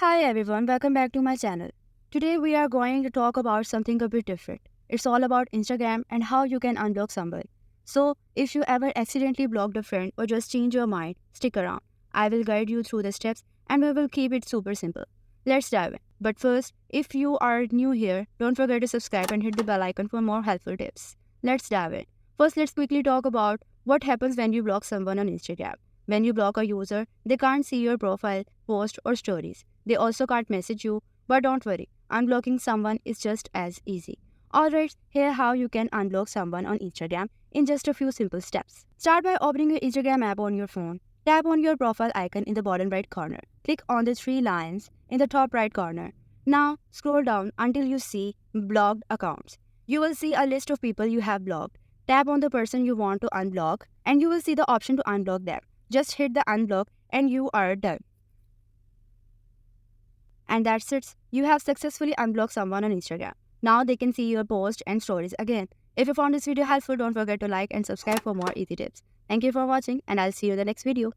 Hi everyone, welcome back to my channel. Today we are going to talk about something a bit different. It's all about Instagram and how you can unblock someone. So, if you ever accidentally blocked a friend or just change your mind, stick around. I will guide you through the steps and we will keep it super simple. Let's dive in. But first, if you are new here, don't forget to subscribe and hit the bell icon for more helpful tips. Let's dive in. First, let's quickly talk about what happens when you block someone on Instagram. When you block a user, they can't see your profile, post, or stories. They also can't message you, but don't worry, unblocking someone is just as easy. Alright, here how you can unblock someone on Instagram in just a few simple steps. Start by opening your Instagram app on your phone. Tap on your profile icon in the bottom right corner. Click on the three lines in the top right corner. Now, scroll down until you see blocked accounts. You will see a list of people you have blocked. Tap on the person you want to unblock and you will see the option to unblock them. Just hit the unblock and you are done. And that's it. You have successfully unblocked someone on Instagram. Now they can see your posts and stories again. If you found this video helpful, don't forget to like and subscribe for more easy tips. Thank you for watching and I'll see you in the next video.